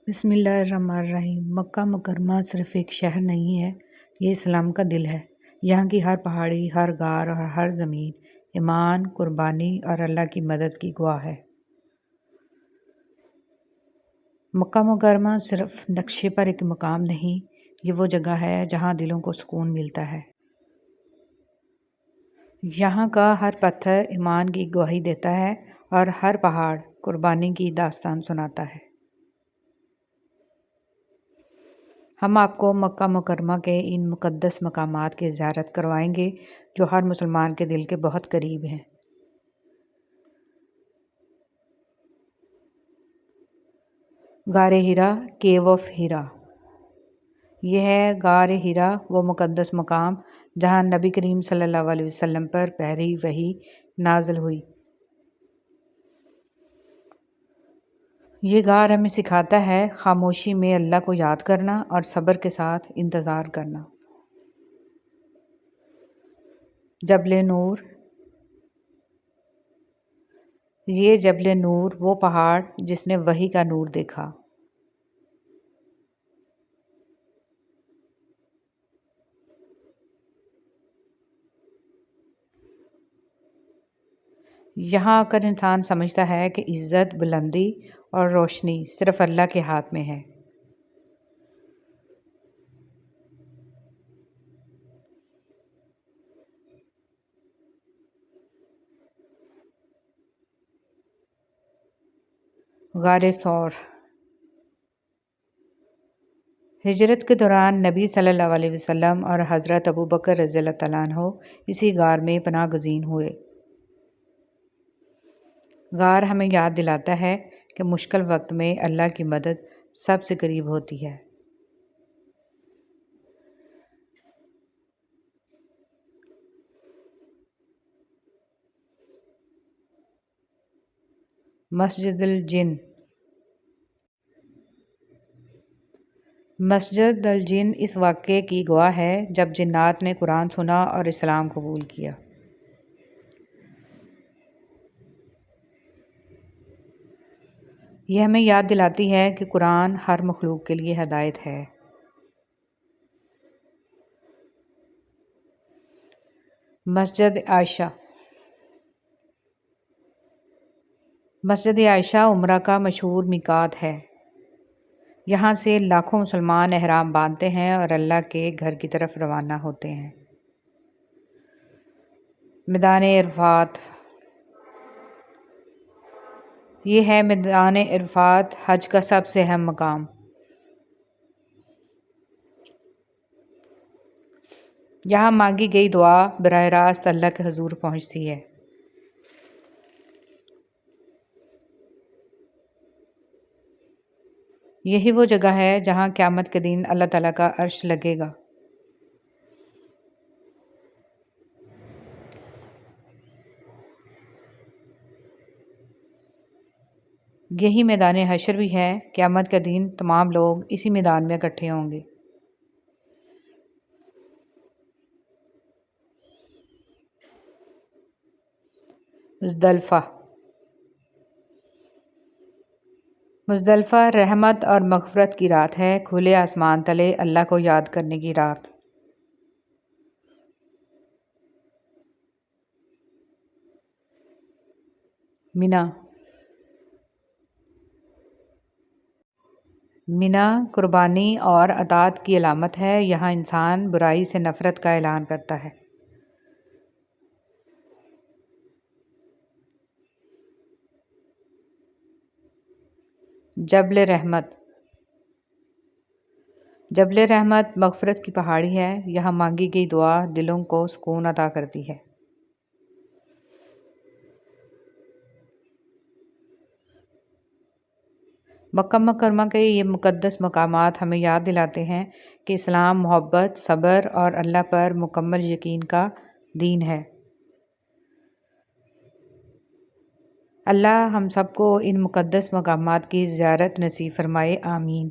بسم اللہ الرحمن الرحیم۔ مکہ مکرمہ صرف ایک شہر نہیں ہے، یہ اسلام کا دل ہے۔ یہاں کی ہر پہاڑی، ہر غار اور ہر زمین ایمان، قربانی اور اللہ کی مدد کی گواہ ہے۔ مکہ مکرمہ صرف نقشے پر ایک مقام نہیں، یہ وہ جگہ ہے جہاں دلوں کو سکون ملتا ہے۔ یہاں کا ہر پتھر ایمان کی گواہی دیتا ہے اور ہر پہاڑ قربانی کی داستان سناتا ہے۔ ہم آپ کو مکہ مکرمہ کے ان مقدس مقامات کی زیارت کروائیں گے جو ہر مسلمان کے دل کے بہت قریب ہیں۔ غار حرا، کیو آف حرا۔ یہ ہے غار حرا، وہ مقدس مقام جہاں نبی کریم صلی اللہ علیہ وسلم پر پہلی وحی نازل ہوئی۔ یہ غار ہمیں سکھاتا ہے خاموشی میں اللہ کو یاد کرنا اور صبر کے ساتھ انتظار کرنا۔ جبل نور۔ یہ جبل نور وہ پہاڑ جس نے وحی کا نور دیکھا۔ یہاں آ کر انسان سمجھتا ہے کہ عزت، بلندی اور روشنی صرف اللہ کے ہاتھ میں ہے۔ غار ثور۔ ہجرت کے دوران نبی صلی اللہ علیہ وسلم اور حضرت ابوبکر رضی اللہ تعالیٰ عنہ اسی غار میں پناہ گزین ہوئے۔ غار ہمیں یاد دلاتا ہے کہ مشکل وقت میں اللہ کی مدد سب سے قریب ہوتی ہے۔ مسجد الجن۔ مسجد الجن اس واقعے کی گواہ ہے جب جنات نے قرآن سنا اور اسلام قبول کیا۔ یہ ہمیں یاد دلاتی ہے کہ قرآن ہر مخلوق کے لیے ہدایت ہے۔ مسجد عائشہ۔ مسجد عائشہ عمرہ کا مشہور میقات ہے۔ یہاں سے لاکھوں مسلمان احرام باندھتے ہیں اور اللہ کے گھر کی طرف روانہ ہوتے ہیں۔ میدان عرفات۔ یہ ہے میدان عرفات، حج کا سب سے اہم مقام۔ یہاں مانگی گئی دعا براہ راست اللہ کے حضور پہنچتی ہے۔ یہی وہ جگہ ہے جہاں قیامت کے دن اللہ تعالیٰ کا عرش لگے گا۔ یہی میدان حشر بھی ہے، قیامت کے دن تمام لوگ اسی میدان میں اکٹھے ہوں گے۔ مزدلفہ۔ مزدلفہ رحمت اور مغفرت کی رات ہے، کھلے آسمان تلے اللہ کو یاد کرنے کی رات۔ مینا۔ مینا قربانی اور اطاعت کی علامت ہے، یہاں انسان برائی سے نفرت کا اعلان کرتا ہے۔ جبل رحمت۔ جبل رحمت مغفرت کی پہاڑی ہے، یہاں مانگی گئی دعا دلوں کو سکون عطا کرتی ہے۔ مکہ مکرمہ کے یہ مقدس مقامات ہمیں یاد دلاتے ہیں کہ اسلام محبت، صبر اور اللہ پر مکمل یقین کا دین ہے۔ اللہ ہم سب کو ان مقدس مقامات کی زیارت نصیب فرمائے، آمین۔